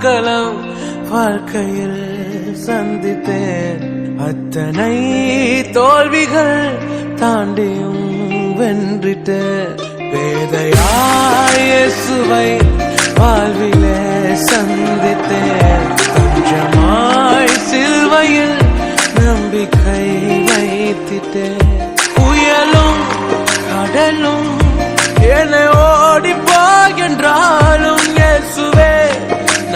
போர்க்களம் வாழ்க்கையில் சந்தித்தேன். அத்தனை தோல்விகள் தாண்டியும் வென்றிட்டேன். பேதையாய் இயேசுவை வாழ்விலே சந்தித்தேன். கொஞ்சமாய் சிலுவையில் நம்பிக்கை வைத்திட்டேன். புயலும் கடலும் என்னை ஓடி போகின்றாலும் இயேசுவே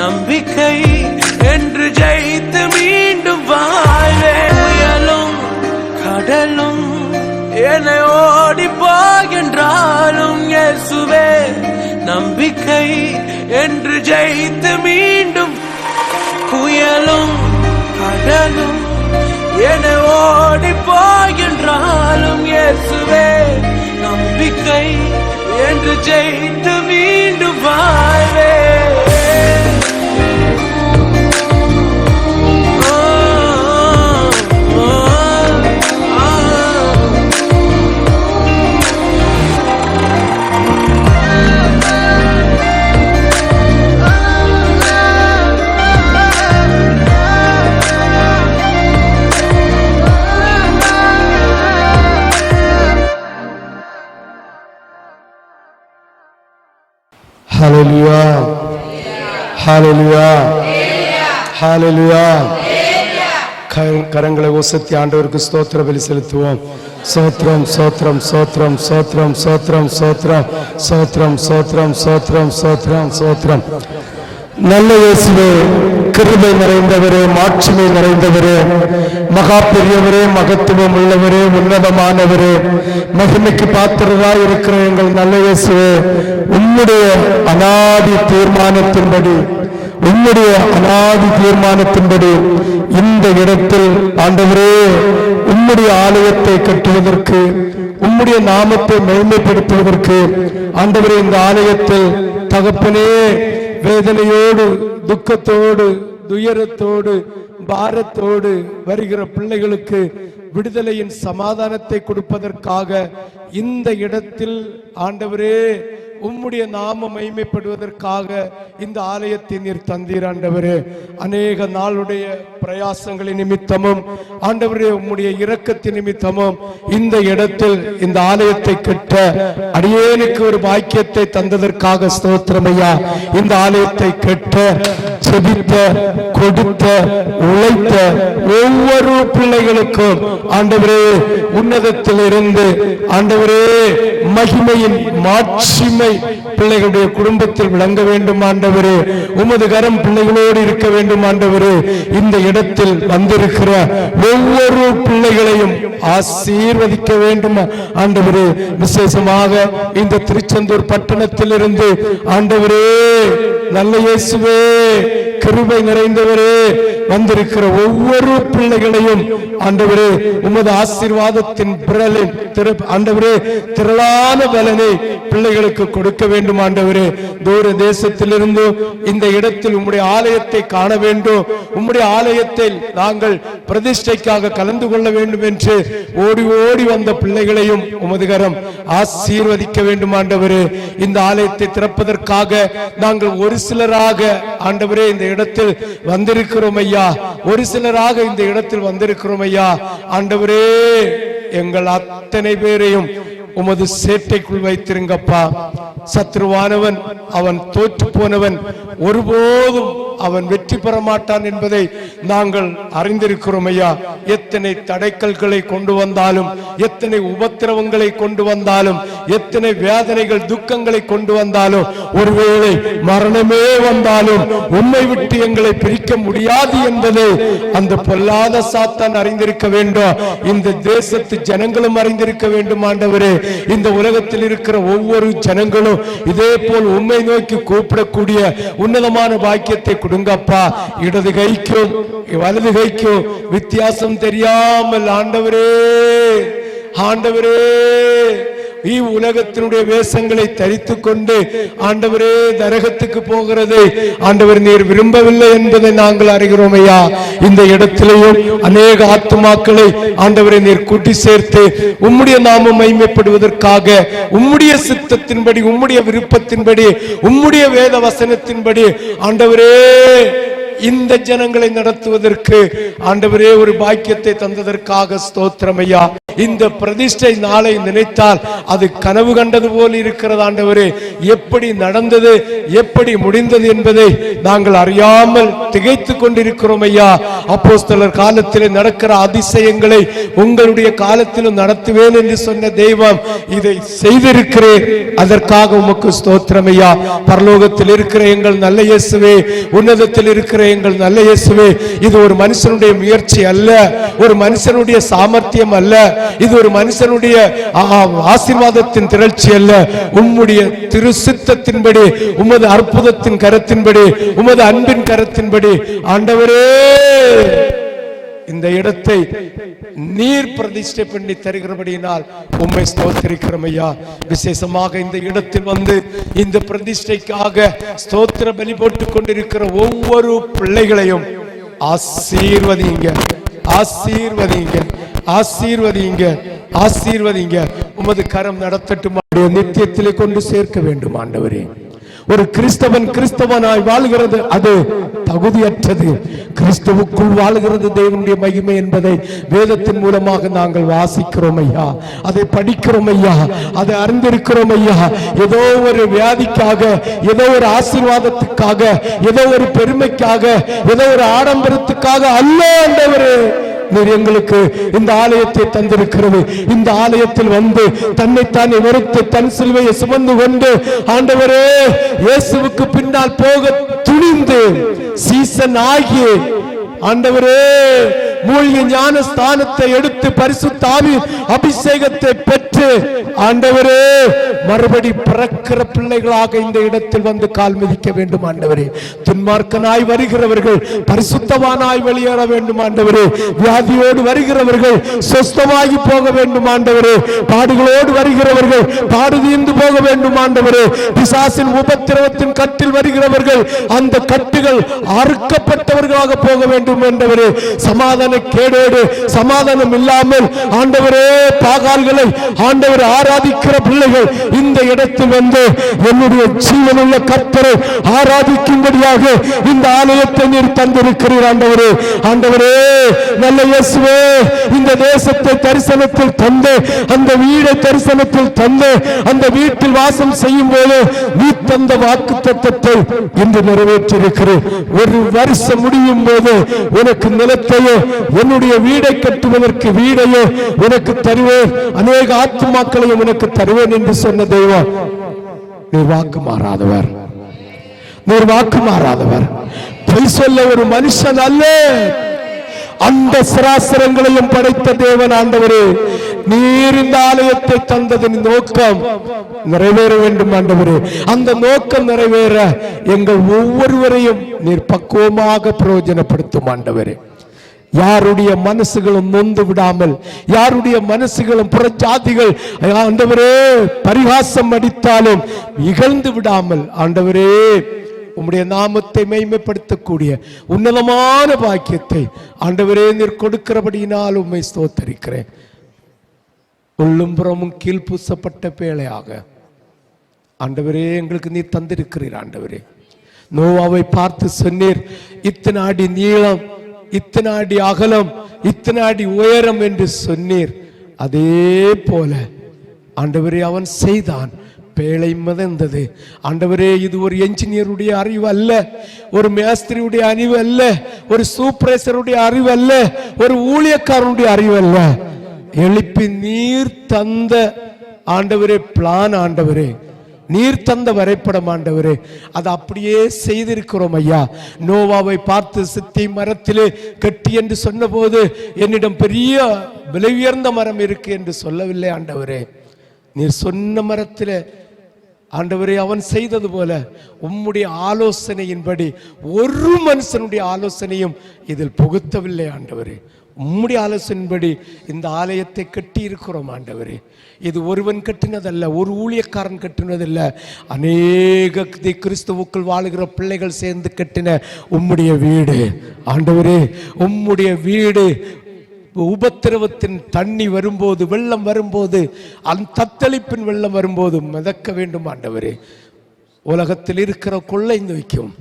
நம்பிக்கை என்று ஜெயித்து மீண்டும் வாழ்வேன். புயலும் கடலும் என்னை ஓடி போகின்றாலும் இயேசுவே நம்பிக்கை என்று ஜெயித்து மீண்டும். புயலும் கடலும் என்னை ஓடி போகின்றாலும் இயேசுவே நம்பிக்கை என்று ஜெயித்து மீண்டும் வாழ்வேன். ஹல்லேலூயா, ஹல்லேலூயா, ஹல்லேலூயா. கரங்களை உசத்தி ஆண்டவருக்கு ஸ்தோத்திர பலி செலுத்துவோம். சோத்ரம் சோத்ரம் சோத்ரம் சோத்ரம் சோத்ரம் சோத்ரம் சோத்ரம் சோத்ரம் சோத்ரம் சோத்ரம் சோத்ரம். நல்ல இயேசுவே, கிருபை நிறைந்தவரே, மாட்சிமை நிறைந்தவரே, மகா பெரியவரே, மகத்துவம் உள்ளவரே, உன்னதமானவரே, மகிமைக்கு பாத்திரராய் இருக்கிற எங்கள் நல்ல இயேசுவே, உம்முடைய அநாதி தீர்மானத்தின்படி இந்த இடத்தில் ஆண்டவரே உம்முடைய ஆலயத்தை கட்டுவதற்கு, உம்முடைய நாமத்தை மகிமைப்படுத்துவதற்கு ஆண்டவரே இந்த ஆலயத்தில் தகப்பனே வேதனையோடு, துக்கத்தோடு, துயரத்தோடு, பாரத்தோடு வருகிற பிள்ளைகளுக்கு விடுதலையின் சமாதானத்தை கொடுப்பதற்காக இந்த இடத்தில் ஆண்டவரே உம்முடைய நாம மகிமைப்படுவதற்காக இந்த ஆலயத்தை நீர் தந்தீர். ஆண்டவரே அநேக நாளுடைய பிரயாசங்களின் நிமித்தமும் ஆண்டவரே உம்முடைய இரக்கத்தின் நிமித்தமும் இந்த இடத்தில் இந்த ஆலயத்தை கட்ட அடியேனுக்கு ஒரு பாக்கியத்தை தந்ததற்காக ஸ்தோத்திரம் ஐயா. இந்த ஆலயத்தை கட்ட செபித்த, கொடுத்த, உழைத்த ஒவ்வொரு பிள்ளைகளுக்கும் ஆண்டவரே உன்னதத்தில் இருந்து ஆண்டவரே மகிமையின் மாட்சிமை பிள்ளைகளுடைய குடும்பத்தில் விளங்க வேண்டும் ஆண்டவரே. உமது கரம் பிள்ளைகளோடு இருக்க வேண்டும் ஆண்டவரே. இந்த இடத்தில் வந்திருக்கிற ஒவ்வொரு பிள்ளைகளையும் ஆசீர்வதிக்க வேண்டும் ஆண்டவரே. விசேஷமாக இந்த திருச்செந்தூர் பட்டணத்தில் இருந்து ஆண்டவரே நல்ல இயேசுவே, கிருபை நிறைந்தவரே, வந்திருக்கிற ஒவ்வொரு பிள்ளைகளையும் ஆண்டவரே உமது ஆசீர்வாதத்தின் பிறலின் ஆண்டவரே திரளான பலனை பிள்ளைகளுக்கு கொடுக்க வேண்டும் ஆண்டவரே. தூர தேசத்திலிருந்து இந்த இடத்தில் உம்முடைய ஆலயத்தை காண வேண்டும், உம்முடைய ஆலயத்தில் நாங்கள் பிரதிஷ்டைக்காக கலந்து கொள்ள வேண்டும் என்று ஓடி ஓடி வந்த பிள்ளைகளையும் உமது கரம் ஆசீர்வதிக்க வேண்டும் ஆண்டவரே. இந்த ஆலயத்தை திறப்பதற்காக நாங்கள் ஒரு சிலராக ஆண்டவரே இந்த இடத்தில் வந்திருக்கிறோம் ஐயா. ஒரு சிலராக இந்த இடத்தில் வந்திருக்கிறோம் ஐயா. ஆண்டவரே எங்கள் அத்தனை பேரையும் உமது சேட்டைக்குள் வைத்திருங்கப்பா. சத்ருவானவன் அவன் தோற்று போனவன், ஒருபோதும் அவன் வெற்றி பெற மாட்டான் என்பதை நாங்கள் அறிந்திருக்கிறோம் ஐயா. எத்தனை தடைக்கல்களை கொண்டு வந்தாலும், எத்தனை உபத்திரவங்களை கொண்டு வந்தாலும், எத்தனை வேதனைகள் துக்கங்களை கொண்டு வந்தாலும், ஒருவேளை மரணமே வந்தாலும் உம்மை விட்டு எங்களை பிரிக்க முடியாது என்பதை அந்த பொல்லாத சாத்தான் அறிந்திருக்க வேண்டும். இந்த தேசத்து ஜனங்களும் அறிந்திருக்க வேண்டும் ஆண்டவரே. இந்த உலகத்தில் இருக்கிற ஒவ்வொரு ஜனங்களும் இதே போல் உம்மை நோக்கி கூப்பிடக்கூடிய உன்னதமான பாக்கியத்தை கொடுங்கப்பா. இடது கைக்கும் வலது கைக்கும் வித்தியாசம் தெரியாமல் ஆண்டவரே உலகத்தினுடைய வேஷங்களை தரித்துக் கொண்டு ஆண்டவரே நரகத்துக்கு போகிறது ஆண்டவர் நீர் விரும்பவில்லை என்பதை நாங்கள் அறிகிறோம் ஐயா. இந்த இடத்திலேயும் அநேக ஆத்துமாக்களை ஆண்டவரை நீர் கூட்டி சேர்த்து உம்முடைய நாமம் மகிமைப்படுவதற்காக உம்முடைய சித்தத்தின்படி உம்முடைய விருப்பத்தின்படி உம்முடைய வேத வசனத்தின்படி ஆண்டவரே இந்த ஜனங்களை நடத்துவதற்கு ஆண்டவரே ஒரு பாக்கியத்தை தந்ததற்காக ஸ்தோத்திரம் ஐயா. இந்த பிரதிஷ்டை நாளை நினைத்தால் அது கனவு கண்டது போல் இருக்கிறது ஆண்டவரே. எப்படி நடந்தது எப்படி முடிந்தது என்பதை நாங்கள் அறியாமல் திகைத்துக் கொண்டிருக்கிறோம் ஐயா. அப்போஸ்தலர் காலத்தில் நடக்கிற அதிசயங்களை உங்களுடைய காலத்திலும் நடத்துவேன் என்று சொன்ன தெய்வம் இதை செய்திருக்கிறேன், அதற்காக உமக்கு ஸ்தோத்திரம் ஐயா. பரலோகத்தில் இருக்கிற எங்கள் நல்ல இயேசுவே, உன்னதத்தில் இருக்கிற எங்கள் நல்ல இயேசுவே, இது ஒரு மனுஷனுடைய முயற்சி அல்ல, ஒரு மனுஷனுடைய சாமர்த்தியம் அல்ல, இது ஒரு மனுஷனுடைய ஆசீர்வாதத்தின் திரட்சி அல்ல. உம்முடைய திரு சித்தத்தின்படி உமது அற்புதத்தின் கரத்தின்படி உமது அன்பின் கரத்தின்படி ஆண்டவரே இந்த இடத்தை நீர் பிரதிஷ்டை பண்ணி தருகிறபடியினால் உம்மை ஸ்தோத்திரிக்கிறோம் ஐயா. விசேஷமாக இந்த இடத்தில் வந்து இந்த பிரதிஷ்டைக்காக ஸ்தோத்திர பலி போட்டுக் கொண்டிருக்கிற ஒவ்வொரு பிள்ளைகளையும் ஆசீர்வதிங்க, ஆசீர்வதிங்க, ஆசீர்வதிங்க, ஆசீர்வதிங்க. உமது கரம் நடத்தட்டும், நித்தியத்திலே கொண்டு சேர்க்க வேண்டும் ஆண்டவரே. ஒரு கிறிஸ்தவன் கிறிஸ்தவனாய் வாழ்கிறது அது தகுதியற்றது. கிறிஸ்துவுக்குள் வாழ்கிறது தேவனுடைய மகிமை என்பதை வேதத்தின் மூலமாக நாங்கள் வாசிக்கிறோம் ஐயா, அதை படிக்கிறோம் ஐயா, அதை அறிந்திருக்கிறோம் ஐயா. ஏதோ ஒரு வியாதிக்காக, ஏதோ ஒரு ஆசீர்வாதத்துக்காக, ஏதோ ஒரு பெருமைக்காக, ஏதோ ஒரு ஆடம்பரத்துக்காக அல்ல ஆண்டவரே நீர் எங்களுக்கு இந்த ஆலயத்தை தந்திருக்கிறது. இந்த ஆலயத்தில் வந்து தன்னைத்தானே வெறுத்து தன் சிலுவையை சுமந்து கொண்டு ஆண்டவரே இயேசுவுக்கு பின்னால் போக துணிந்து சீசன் ஆகிய ஆண்டவரே மூழ்கி ஞான ஸ்தானத்தை எடுத்து பரிசுத்த ஆவியின் அபிஷேகத்தை பெற்று ஆண்டவரே மறுபடி பிறக்கிற பிள்ளைகளாக இந்த இடத்தில் வந்து கால் மிதிக்க வேண்டும் ஆண்டவரே. துன்மார்க்கனாய் வருகிறவர்கள் பரிசுத்தவானாய் வெளியேற வேண்டும் ஆண்டவரே. வியாதியோடு வருகிறவர்கள் சொஸ்தமாகி போக வேண்டும் ஆண்டவரே. பாடுகளோடு வருகிறவர்கள் பாடு தீர்ந்து போக வேண்டும் ஆண்டவரே. பிசாசின் உபத்திரவத்தின் கட்டில் வருகிறவர்கள் அந்த கட்டுகள் அறுக்கப்பட்டவர்களாக போக வேண்டும் ஆண்டவரே. சமாதான கேடோடு சமாதானம் இல்லாமல் ஆண்டவரே பாகால்களை ஆண்டவர் ஆராதிக்கிற பிள்ளைகள் இந்த இடத்தில் வந்து என்னுடைய ஜீவனுள்ள கர்த்தரை ஆராதிக்கும்படியாக இந்த ஆலயத்தை நீர் தந்திருக்கிறீர் ஆண்டவரே. ஆண்டவரே நல்ல இயேசுவே, இந்த தேசத்தை தரிசனத்தில் தந்து அந்த வீடை தரிசனத்தில் தந்து அந்த வீட்டில் வாசம் செய்யும் போது நீ தந்த வாக்கு தத்தத்தை இன்று நிறைவேற்றிருக்கிறேன். ஒரு வருஷம் முடியும் போது உனக்கு நிலத்தையோ என்னுடைய வீடை கட்டுவதற்கு வீடையோ உனக்கு தருவேன், அநேக ஆத்துமாக்களையும் உனக்கு தருவேன் என்று சொன்ன தெய்வம் நீர் வாக்கு மாறாதவர், நீர் வாக்கு மாறாதவர். பொய் சொல்ல ஒரு மனுஷன் அல்ல, அந்த சராசரங்களையும் படைத்த தேவன் ஆண்டவரே. நீர் இந்த ஆலயத்தை தந்ததின் நோக்கம் நிறைவேற வேண்டும் ஆண்டவரே. அந்த நோக்கம் நிறைவேற எங்கள் ஒவ்வொருவரையும் நீர் பக்குவமாக பிரயோஜனப்படுத்தும் ஆண்டவரே. யாருடைய மனசுகளும் நொந்து விடாமல், யாருடைய மனசுகளும் புறஜாதிகள் ஆண்டவரே பரிகாசம் அடித்தாலும் இகழ்ந்து விடாமல் ஆண்டவரே உம்முடைய நாமத்தை மேன்மைப்படுத்தக்கூடிய உன்னதமான பாக்கியத்தை ஆண்டவரே நீர் கொடுக்கிறபடியினால் உம்மை ஸ்தோத்தரிக்கிறேன். உள்ளும் புறமும் கீழ் பூசப்பட்ட பேழையாக ஆண்டவரே எங்களுக்கு நீர் தந்திருக்கிறீர் ஆண்டவரே. நோவாவை பார்த்து சொன்னீர், இத்தனை அடி நீளம், இத்தனை அடி அகலம், இத்தனை அடி உயரம் என்று சொன்னீர். அதே போல ஆண்டவரே அவன் செய்தான். பேழை மிதந்தது ஆண்டவரே. இது ஒரு என்ஜினியருடைய அறிவு அல்ல, ஒரு மேஸ்திரியுடைய அறிவு அல்ல, ஒரு சூப்பர்வைசருடைய அறிவு அல்ல, ஒரு ஊழியக்காரனுடைய அறிவு அல்ல. எழுப்பி நீர் தந்த ஆண்டவரே பிளான் ஆண்டவரே, நீர் தந்த வரைபடம் ஆண்டவரே, அது அப்படியே செய்திருக்கிறோம் ஐயா. நோவாவை பார்த்து சித்தி மரத்திலே கட்டி என்று சொன்ன போது என்னிடம் பெரிய விலை உயர்ந்த மரம் இருக்கு என்று சொல்லவில்லை ஆண்டவரே. நீர் சொன்ன மரத்திலே ஆண்டவரே, அவன் செய்தது போல உம்முடைய ஆலோசனையின்படி ஒரு மனுஷனுடைய ஆலோசனையும் இதில் புகுத்தவில்லை ஆண்டவரே. உம்முடைய ஆலோசனையின்படி இந்த ஆலயத்தை கட்டி இருக்கிறோம் ஆண்டவரே. இது ஒருவன் கட்டினதல்ல, ஒரு ஊழியக்காரன் கட்டினதல்ல, அநேக கிறிஸ்துவுக்குள் வாழுகிற பிள்ளைகள் சேர்ந்து கட்டின உம்முடைய வீடு ஆண்டவரே. உம்முடைய வீடு உபத்திரவத்தின் தண்ணி வரும்போது, வெள்ளம் வரும்போது, அந்த தத்தளிப்பின் வெள்ளம் வரும்போது மிதக்க வேண்டும் ஆண்டவரே. உலகத்தில் இருக்கிற கொள்ளை நோய்க்கும்,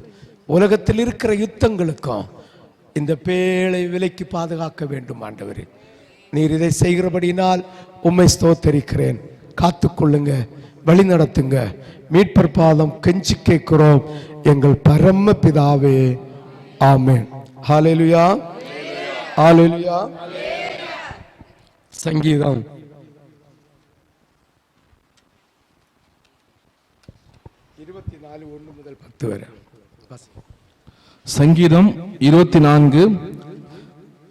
உலகத்தில் இருக்கிற யுத்தங்களுக்கும் இந்த பேழை விலைக்கு பாதுகாக்க வேண்டும் ஆண்டவரே. நீர் இதை செய்கிறபடினால் உம்மை ஸ்தோத்தரிக்கிறேன். காத்துக்கொள்ளுங்க, வழி நடத்துங்க. மீட்பர் பாதம் கெஞ்சி கேட்கிறோம் எங்கள் பரம பிதாவே, ஆமென். ஹல்லேலூயா, ஹல்லேலூயா. சங்கீதம் 24:1 முதல் 10 வரை. சங்கீதம் 24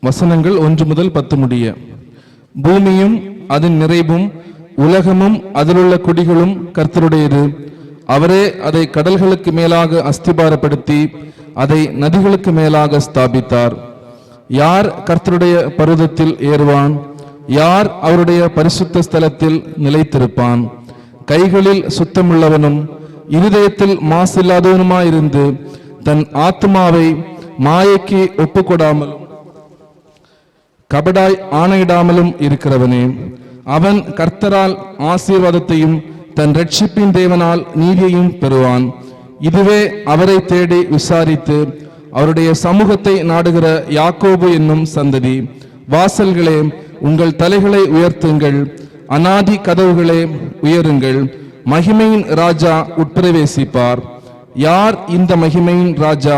வசனங்கள் 1 முதல் 10 முடிய. பூமியும் அதன் நிறைவும் உலகமும் அதிலுள்ள குடிகளும் கர்த்தருடையது. அவரே அதை கடல்களுக்கு மேலாக அஸ்திபாரப்படுத்தி அதை நதிகளுக்கு மேலாக ஸ்தாபித்தார். யார் கர்த்தருடைய பர்வதத்தில் ஏறுவான்? யார் அவருடைய பரிசுத்த ஸ்தலத்தில் நிலைத்திருப்பான்? கைகளில் சுத்தமுள்ளவனும் இருதயத்தில் மாசில்லாதவனுமாயிருந்து தன் ஆத்மாவை மாயைக்கு ஒப்புக்கொடாமலும் கபடாய் ஆணையிடாமலும் இருக்கிறவனே, அவன் கர்த்தரால் ஆசீர்வாதத்தையும் தன் ரட்சிப்பின் தேவனால் நீதியையும் பெறுவான். இதுவே அவரை தேடி விசாரித்து அவருடைய சமூகத்தை நாடுகிற யாக்கோபு என்னும் சந்ததி. வாசல்களே, உங்கள் தலைகளை உயர்த்துங்கள், அநாதி கதவுகளே உயருங்கள். மகிமையின் ராஜா உட்பிரவேசிப்பார். யார் இந்த மகிமையின் ராஜா?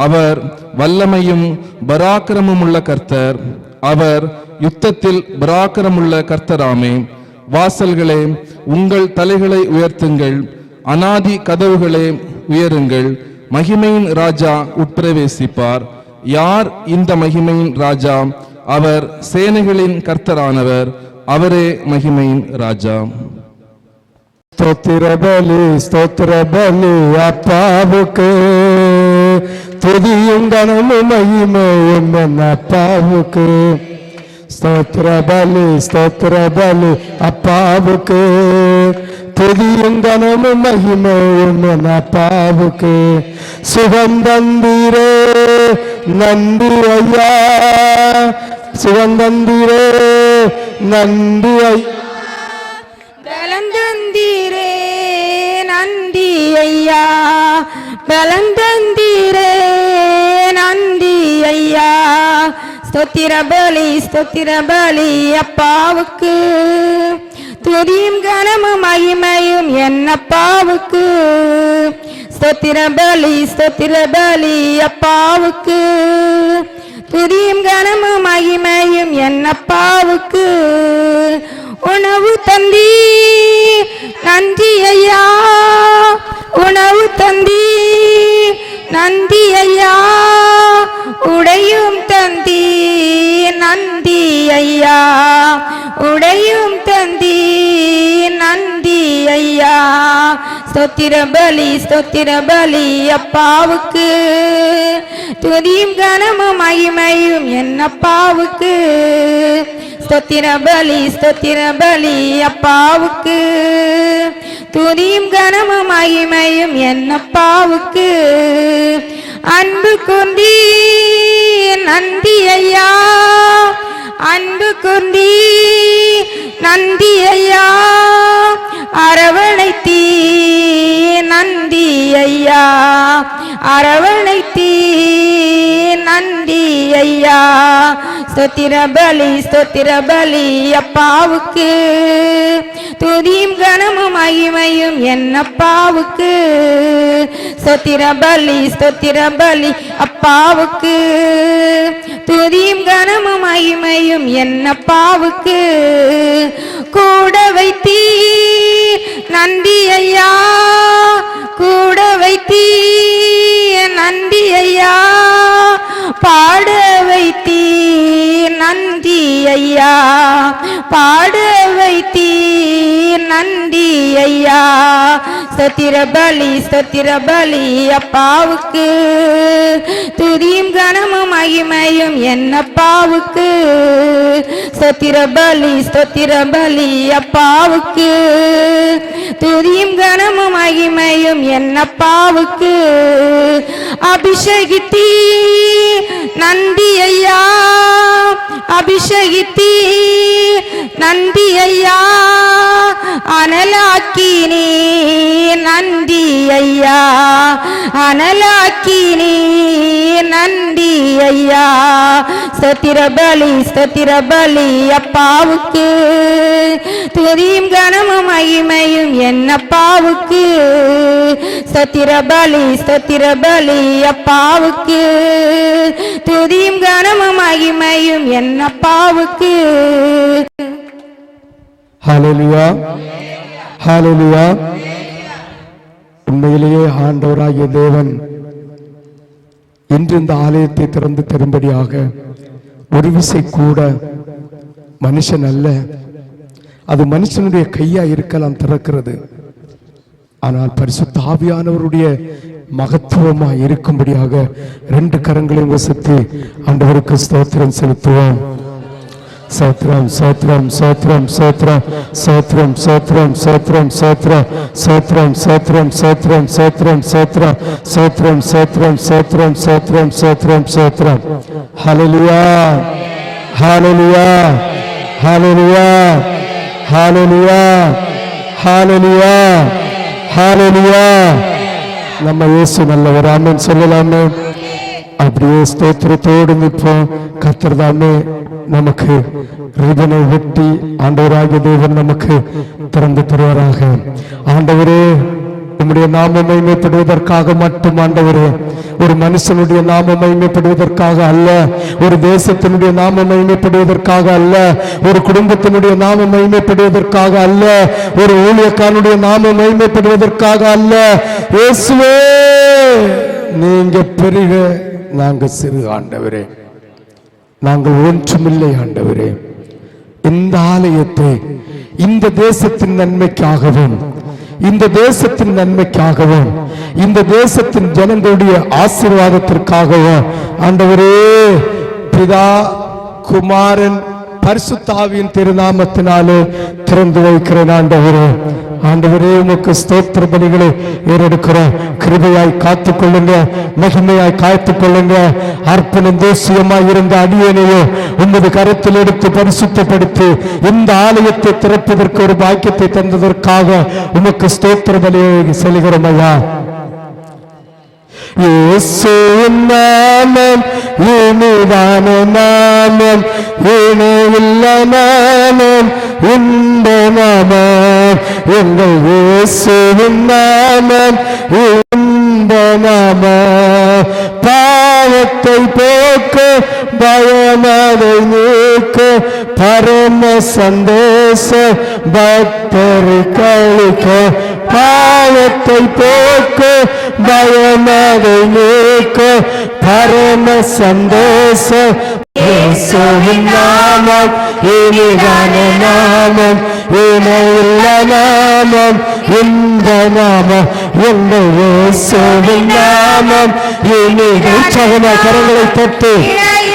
அவர் வல்லமையும் பராக்கிரமும் உள்ள கர்த்தர். அவர் யுத்தத்தில் பராக்கிரமுள்ள கர்த்தராமே. வாசல்களே, உங்கள் தலைகளை உயர்த்துங்கள், அநாதி கதவுகளே உயருங்கள். மகிமையின் ராஜா உட்பிரவேசிப்பார். யார் இந்த மகிமையின் ராஜா? அவர் சேனைகளின் கர்த்தரானவர். அவரே மகிமையின் ராஜா. ஸ்தோத்திர பலி, ஸ்தோத்திர பலி அப்பாவுக்கு, துதியும் கனமும் மகிமையும் என் அப்பாவுக்கு. ஸ்தோத்திர பலி, ஸ்தோத்திர பலி அப்பாவுக்கு, துதியும் கனமும் மகிமையும் என் அப்பாவுக்கு. சுகந்தந்திரே நன்றி ஐயா, சுகந்தந்திரே நன்றி ஐயா, பலந்தந்தீரே நன்றி ஐயா, பலந்தந்தீரே நன்றி ஐயா. ஸ்தோத்திர பலி அப்பாவுக்கு, துதியும் கனமும் மகிமையும் என் அப்பாவுக்கு. ஸ்தோத்திர பலி அப்பாவுக்கு, துதியும் கனமும் மகிமையும் என் அப்பாவுக்கு. உணவு தந்தி நன்றி ஐயா, உணவு தந்தி நன்றி ஐயா, உடையும் தந்தி நன்றி ஐயா, உடையும் தந்தி நன்றி ஐயா. ஸ்தோத்திர பலி அப்பாவுக்கு, துதியும் கனமும் மகிமையும் என் அப்பாவுக்கு. ஸ்தோத்திர பலி அப்பாவுக்கு, துதியும் கனமும் மகிமையும் என் அப்பாவுக்கு. அன்பு கொண்டி நன்றி ஐயா, அன்பு கொண்டி நன்றி ஐயா, அரவணைத்தீ நன்றி ஐயா, அரவணைத்தீ நன்றி ஐயா. ஸ்தோத்திர பலி அப்பாவுக்கு, துதியும் கனமும் மகிமையும் என் அப்பாவுக்கு. ஸ்தோத்திர பலி அப்பாவுக்கு, துதியும் கனமும் மகிமையும் என் அப்பாவுக்கு. கூட வைத்தீ நன்றி ஐயா, கூட வைத்தீ நன்றி ஐயா, பாட வைத்தீ நன்றி ஐயா, பாட வைத்தீ நன்றி ஐயா. ஸ்தோத்திர பலி அப்பாவுக்கு துதியும் கனமும் மகிமையும் என்னப்பாவுக்கு ஸ்தோத்திர பலி அப்பாவுக்கு துதியும் கனமும் மகிமையும் என்னப்பாவுக்கு அபிஷேகித்தீ நந்தி ஐயா அபிஷேகித்தீ நந்தி ஐயா அனலாக்கினே நந்தி ஐயா அனலாக்கினே நந்தி ஐயா ஸ்தோத்திர பலி அப்பாவுக்கு துதியும் கனமும் மகிமையும் என்னப்பாவுக்கு ஸ்தோத்திர பலி அப்பாவுக்கு துதியும் கனமும் மகிமையும் என்னப்பாவுக்கு. ஹல்லேலூயா ஹல்லேலூயா. உண்மையிலேயே ஆண்டவராகிய தேவன் இன்று இந்த ஆலயத்தை திறந்து தரும்படியாக ஒரு விசை கூட மனுஷன் அல்ல, அது மனுஷனுடைய கையா இருக்கலாம் திறக்கிறது, ஆனால் பரிசுத்த ஆவியானவருடைய மகத்துவமா இருக்கும்படியாக 2 கரங்களையும் வசித்து ஆண்டவருக்கு ஸ்தோத்திரம் செலுத்துவோம். சோத்ரம் சோத்ரம் சோத்ரம் சோத்ரம் சோத்ரம் சோத்ரம் சோத்ரம் சோத்ரம் சோத்ரம் சோத்ரம் சோத்ரம் சோத்ரம் சோத்ரம் சோத்ரம் சோத்ரம் சோத்ரம் சோத்ரம் சோத்ரம் சோத்ரம். ஹல்லேலூயா ஹல்லேலூயா ஹல்லேலூயா ஹல்லேலூயா ஹல்லேலூயா ஹல்லேலூயா. நம்ம இயேசு நல்லவர், ஆமென் சொல்லலாமே. அப்படியே ஸ்தோத்திரத்தோடு நிற்போம். கர்த்தர் தாமே நமக்கு ரிபனை வெட்டி ஆண்டவராகிய தேவன் நமக்கு திறந்து தருவாராக. ஆண்டவரே, உம்முடைய நாமம் மகிமைப்படுவதற்காக மட்டும் ஆண்டவரே, ஒரு மனுஷனுடைய நாமம் மகிமைப்படுவதற்காக அல்ல, ஒரு தேசத்தினுடைய நாமம் மகிமைப்படுவதற்காக அல்ல, ஒரு குடும்பத்தினுடைய நாமம் மகிமைப்படுவதற்காக அல்ல, ஒரு ஊழியக்காரனுடைய நாமம் மகிமைப்படுவதற்காக அல்ல. இயேசுவே, நீங்க பெருக, நாங்க சிறு. ஆண்டவரே, நாங்கள் ஒன்றுமில்லை. ஆண்டவரே, இந்த ஆலயத்தை இந்த தேசத்தின் நன்மைக்காகவும், இந்த தேசத்தின் நன்மைக்காகவும், இந்த தேசத்தின் ஜனங்களுடைய ஆசீர்வாதத்திற்காகவும் ஆண்டவரே, பிதா குமாரன் பரிசுத்த ஆவியின் திருநாமத்தினாலே திறந்து வைக்கிறேன். ஆண்டவரே, ஆண்டவரே, உமக்கு ஸ்தோத்திர பலிகளை ஏறெடுக்கிறோம். கிருபையாய் காத்துக் கொள்ளுங்க, மகிமையாய் காத்துக் கொள்ளுங்க. அர்ப்பணம் தோசியமாய் இருந்த அடியேனையோ உமது கரத்தில் எடுத்து பரிசுத்தப்படுத்தி இந்த ஆலயத்தை திறப்பதற்கு ஒரு பாக்கியத்தை தந்ததற்காக உமக்கு ஸ்தோத்திர பலியை செலுகிறோம் ஐயா. இயேசுவின் நாமம் இனிதான நாமம், இணையில்ல நாமம், இந்த நாமம் எங்கள் இயேசுவின் நாமம், இந்த நாமம் பாவத்தை போக்க, பயமதை நீக்க, பரம சந்தோஷ பக்தரை கழிக்க, பாவத்தை போக்க, பயமதை நீக்க, பரம சந்தோஷ இயேசுவின் நாமம் இனிதான நாமம், இணையில்ல நாமம், இந்த நாமம் எங்கள் இயேசுவின் நாமம் இனிதை. சகல கரங்களை தொட்டு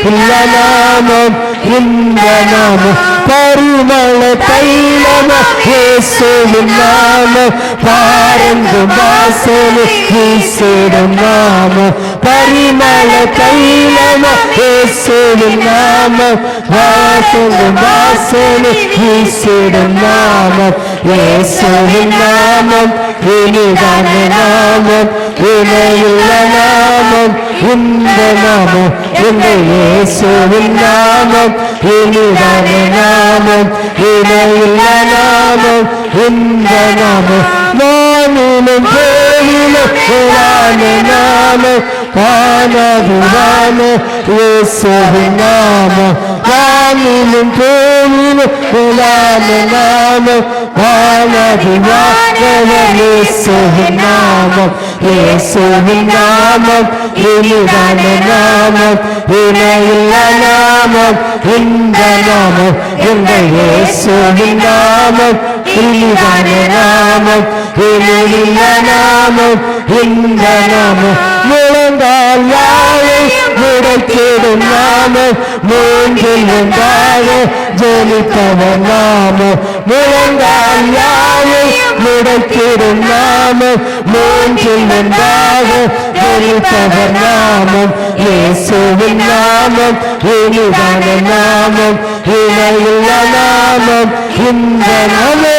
இல்ல நாமம், இந்த நாமம் பரிமள தைலம இயேசுவின் நாமம், பாரங்கும் வாசனை வீசிடும் நாமம், பரிமள தைலம இயேசுவின் நாமம், பாரங்கும் வாசனை வீசிடும் நாமம், இயேசுவின் நாமம் இனிதான நாமம், இணையில்ல நாமம், இந்த நாமம் எங்கள் இயேசுவின் நாமம், இனிதான நாமம், இணையில்ல நாமம், இந்த நாமம் வானிலும் பூமியிலும் நாமம், காணாதுவான இயேசுவின் நாமம், வானிலும் பூமியிலும் நாமம், காணாதுவான இயேசுவின் நாமம், இயேசுவின் நாமம் இனிதான நாமம், இணையில்ல நாமம், இந்த நாமம் எங்கள் இயேசுவின் நாமம், இனிதான நாமம், இனியுள்ள நாமம், இந்த நாமம். முழங்கால் யாவை முடக்கிடும் நாமம், மூன்றில் ஒன்றாக ஜெனித்தவர் நாமம். முழங்கால் யாவை முடக்கிடும் நாமம், மூன்றில் ஒன்றாக ஜெனித்தவர் நாமம். இயேசுவின் நாமம், இனிதான நாமம், இணையுள்ள நாமம், இந்த நாமம்.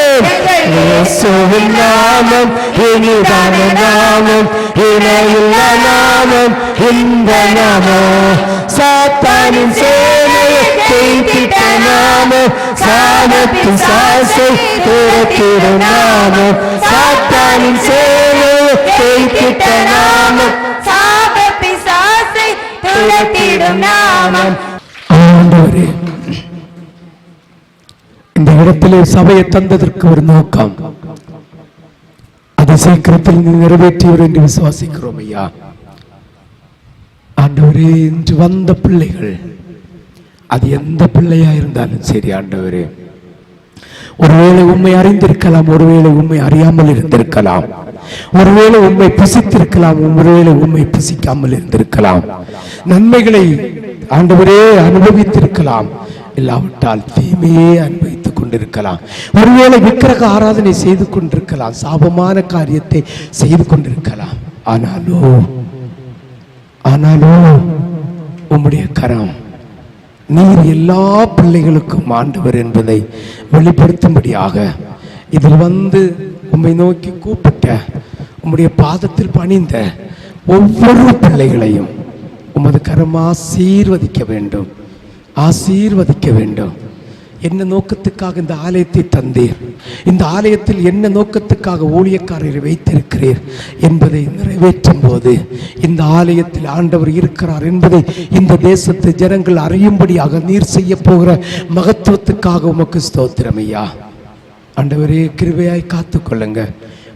இயேசுவின் நாமம், இனிதான நாமம், இணையுள்ள நாமம், இந்த நாமம். சாத்தானின் சேனையை தேய்த்திட்ட நாமம், சாபத்தின் சாசை துரத்திடும் நாமம். சாத்தானின் சேனையை தேய்த்திட்ட நாமம், சாபத்தின் சாசை துரத்திடும் நாமம். ஆண்டவரே, இந்த இடத்திலே சபையை தந்ததற்கு ஒரு நோக்கம், அது சீக்கிரத்தில் நிறைவேற்றியவர் என்று விசுவாசிக்கிறோம் ஐயா. ஆண்டவரே, இன்று வந்த பிள்ளைகள் அது எந்த பிள்ளையா இருந்தாலும் சரி ஆண்டவரே, ஒருவேளை உண்மை அறிந்திருக்கலாம், ஒருவேளை உண்மை அறியாமல் இருந்திருக்கலாம், ஒருவேளை உண்மை புசித்திருக்கலாம், ஒருவேளை உண்மை புசிக்காமல் இருந்திருக்கலாம், நன்மைகளை ஆண்டவரே அனுபவித்திருக்கலாம், இல்லாவிட்டால் தீமையே அனுபவித்துக் கொண்டிருக்கலாம், ஒருவேளை விக்கிரக ஆராதனை செய்து கொண்டிருக்கலாம், சாபமான காரியத்தை செய்து கொண்டிருக்கலாம். ஆனாலோ உம்முடைய கரம் நீர் எல்லா பிள்ளைகளுக்கும் ஆண்டவர் என்பதை வெளிப்படுத்தும்படியாக இதில் வந்து உம்மை நோக்கி கூப்பிட்ட, உம்முடைய பாதத்தில் பணிந்த ஒவ்வொரு பிள்ளைகளையும் உமது கரம் ஆசீர்வதிக்க வேண்டும், ஆசீர்வதிக்க வேண்டும். என்ன நோக்கத்துக்காக இந்த ஆலயத்தை தந்தீர், இந்த ஆலயத்தில் என்ன நோக்கத்துக்காக ஊழியக்காரரை வைத்திருக்கிறீர் என்பதை நிறைவேற்றும் போது இந்த ஆலயத்தில் ஆண்டவர் இருக்கிறார் என்பதை இந்த தேசத்து ஜனங்கள் அறியும்படியாக நீர் செய்ய போகிற மகத்துவத்துக்காக உமக்கு ஸ்தோத்திரம் ஐயா. ஆண்டவரே, கிருபையாய் காத்துக்கொள்ளுங்க,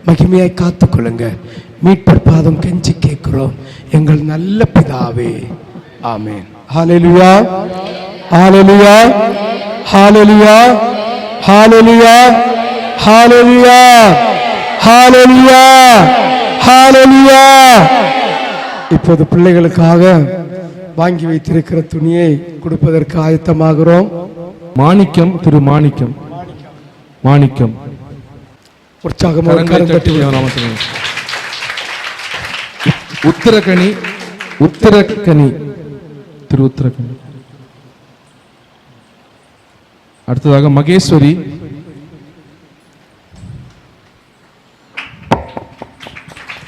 மகிமையாய் காத்துக்கொள்ளுங்க. மீட்பர் பாதம் கெஞ்சி கேட்கிறோம் எங்கள் நல்ல பிதாவே, ஆமென். ஹல்லேலூயா, ஹல்லேலூயா, ஹல்லேலூயா, ஹல்லேலூயா, ஹல்லேலூயா, ஹல்லேலூயா, ஹல்லேலூயா. இப்போது பிள்ளைகளுக்காக வாங்கி வைத்திருக்கிற துணியை கொடுப்பதற்கு ஆயத்தமாகிறோம். மாணிக்கம், திரு மாணிக்கம், மாணிக்கம் உற்சாகமாக உத்தரகனி, உத்தரகனி, திரு உத்தரகனி. அடுத்ததாக மகேஸ்வரி,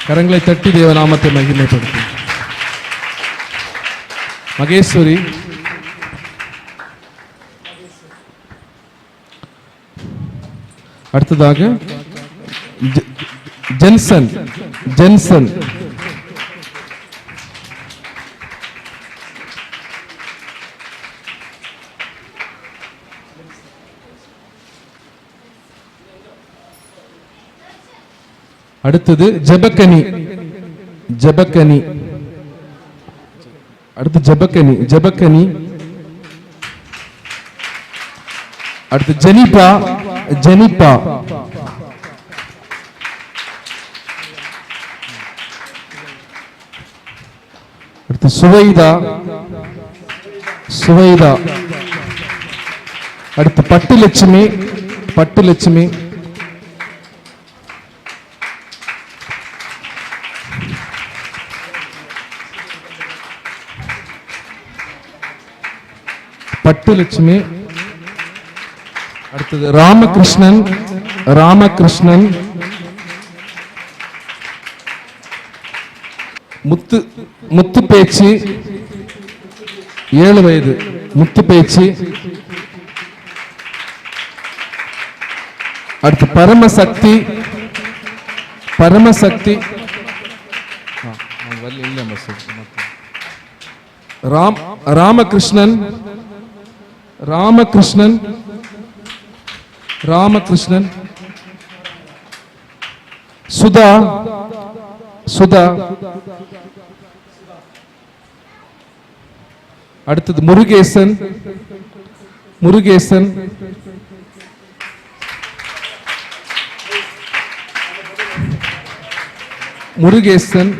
கரங்களை தட்டி தேவநாமத்தை மகிமைப்படுத்தும். மகேஸ்வரி, அடுத்ததாக ஜென்சன், ஜென்சன், அடுத்தது ஜெபக்கனி, ஜெபக்கனி, அடுத்து ஜெபக்கனி, ஜெபக்கனி, அடுத்து ஜெனிபா, ஜெனிபா, அடுத்து சுவைதா, சுவைதா, அடுத்து பட்டுலட்சுமி, பட்டுலட்சுமி, பட்டுலட்சுமி, அடுத்தது ராமகிருஷ்ணன், ராமகிருஷ்ணன், முத்து, முத்து பேச்சு, 7 வயது, முத்து பேச்சு, அடுத்து பரமசக்தி, பரமசக்தி, ராமகிருஷ்ணன், ராமகிருஷ்ணன், ராமகிருஷ்ணன், சுதா, சுதா, அடுத்தது முருகேசன், முருகேசன், முருகேசன்,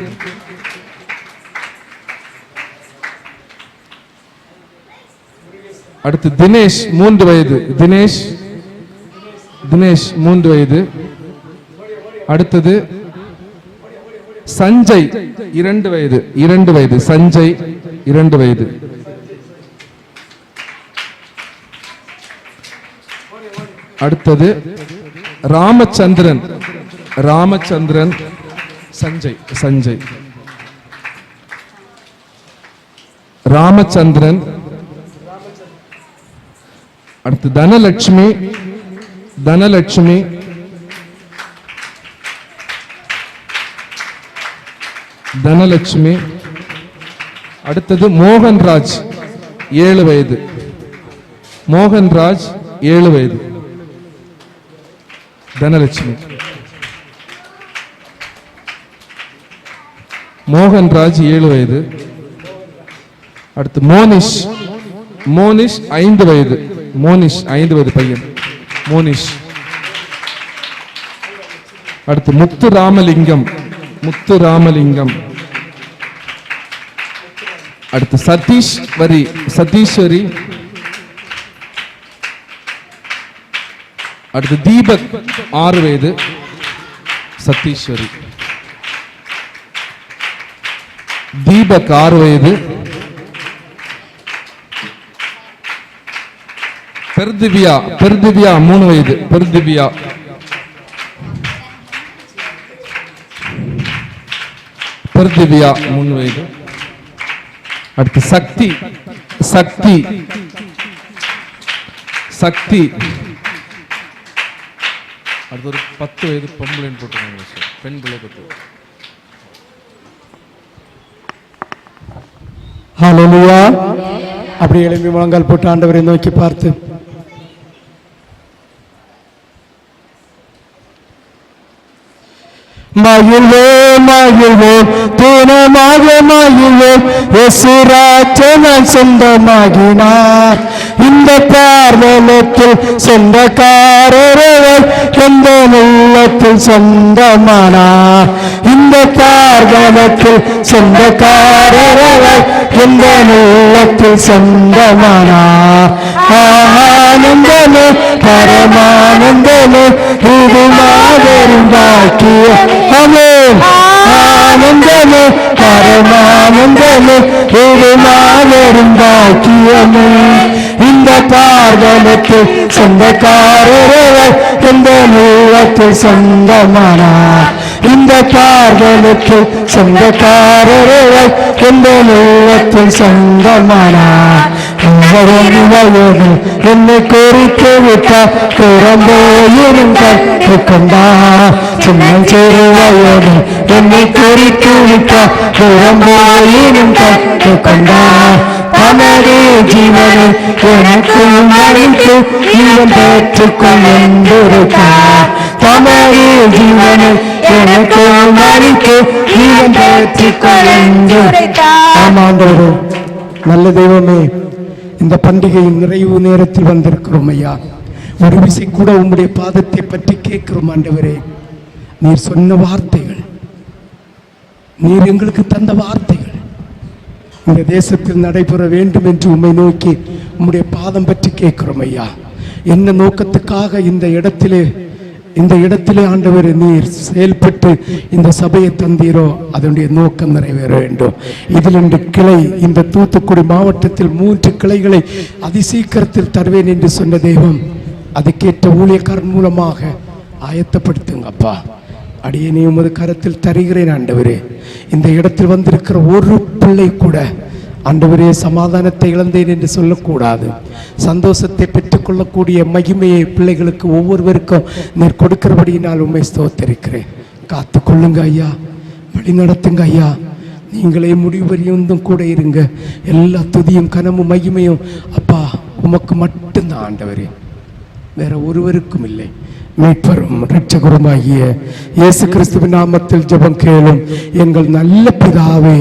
அடுத்து தினேஷ் 3 வயது. தினேஷ் 3 வயது. அடுத்தது சஞ்சய் 2 வயது. சஞ்சய் 2 வயது. அடுத்தது ராமச்சந்திரன் சஞ்சய் ராமச்சந்திரன். அடுத்து தனலட்சுமி அடுத்தது மோகன்ராஜ் 7 வயது. தனலட்சுமி மோகன்ராஜ் 7 வயது. அடுத்து மோனிஷ் 5 வயது. 5 வயது பையன் மோனிஷ். அடுத்து முத்துராமலிங்கம். அடுத்து சதீஸ்வரி. அடுத்து தீபக் 6 வயது. சதீஸ்வரி தீபக் 6 வயது. பெர்திவ்யா 3 வயது. பெர்திவ்யா பெர்திவ்யா 3 வயது. அடுத்து சக்தி அடுத்து ஒரு 10 வயது பொம்பளைன்னு போட்டுருக்காங்க. பெண் பிள்ளை 10. ஹல்லேலூயா. அப்படி எழுப்பி முழங்கால் போட்டு ஆண்டவரை நோக்கி பார்த்து மகிழ்வோம் தினமாக மகிழ்வோம். இயேசு ராஜ்யம் சொந்தமாகினார். இந்த பார்வலத்தில் சொந்தக்காரர்கள் எந்த உள்ளத்தில் சொந்தமானார். இந்த பார்வலத்தில் சொந்தக்காரர்கள் எந்த உள்ளத்தில் சொந்தமானார். ஆனந்தமே பரமானந்தமே இது மாபெரும் பாக்கியம். ஆனந்தமே பரமானந்தமே இது மாபெரும் பாக்கியமே. இந்த பார்வலத்தில் சொந்தக்காரர்கள் எந்த உள்ளத்தில் சொந்தமானார். இந்த பார்வலத்தில் சொந்தக்காரர்கள் எந்த உள்ளத்தில் சொந்தமானார். என்னை குறித்து விட்டார் பிறந்தோயிரும் கற்றுக்கொண்டார். சின்னம் சிறுவயோடு என்னை குறித்து விட்டார் பிறந்தோயிரும் கற்றுக்கொண்டார். தனது ஜீவனை எனக்கு மறைத்து ஜீவன் பெற்றுக்கொள் என்றிருக்கார். தனது ஜீவனை எனக்கு மறைத்து ஜீவன் பெற்றுக்கொள் என்றிருக்கார். ஆமாண்டவரே, நல்ல தெய்வமே, இந்த பண்டிகையின் நிறைவு நேரத்தில் வந்திருக்கிறோம் ஐயா. ஒரு விசை கூட உம்முடைய பாதத்தை பற்றி கேட்கிறோம் ஆண்டவரே. நீர் சொன்ன வார்த்தைகள், நீர் எங்களுக்கு தந்த வார்த்தைகள் இந்த தேசத்தில் நடைபெற வேண்டும் என்று உம்மை நோக்கி உம்முடைய பாதம் பற்றி கேட்கிறோம் ஐயா. என்ன நோக்கத்துக்காக இந்த இடத்திலே ஆண்டவர் நீர் செயல்பட்டு இந்த சபையை தந்தீரோ அதனுடைய நோக்கம் நிறைவேற வேண்டும். இதில் 2 கிளை, இந்த தூத்துக்குடி மாவட்டத்தில் 3 கிளைகளை அதிசீக்கிரத்தில் தருவேன் என்று சொன்ன தெய்வம், அதுக்கேற்ற ஊழியக்காரன் மூலமாக ஆயத்தப்படுத்துங்கப்பா. அடியேனை உமது கரத்தில் தருகிறேன் ஆண்டவரே. இந்த இடத்தில் வந்திருக்கிற ஒரு பிள்ளை கூட ஆண்டவரே சமாதானத்தை இழந்தேன் என்று சொல்லக்கூடாது. சந்தோஷத்தை பெற்றுக்கொள்ளக்கூடிய மகிமையை பிள்ளைகளுக்கு ஒவ்வொருவருக்கும் நீர் கொடுக்கிறபடியினால் உண்மை ஸ்தோத்திருக்கிறேன். காத்து கொள்ளுங்க ஐயா, வழி நடத்துங்க ஐயா. நீங்களே முடிவு வரையும் கூட இருங்க. எல்லா துதியும் கனமும் மகிமையும் அப்பா உமக்கு மட்டும்தான் ஆண்டவரே, வேற ஒருவருக்கும் இல்லை. மீட்பரும் இரட்சகருமாகிய இயேசு கிறிஸ்துவின் நாமத்தில் ஜெபம் கேளும் எங்கள் நல்ல பிதாவே.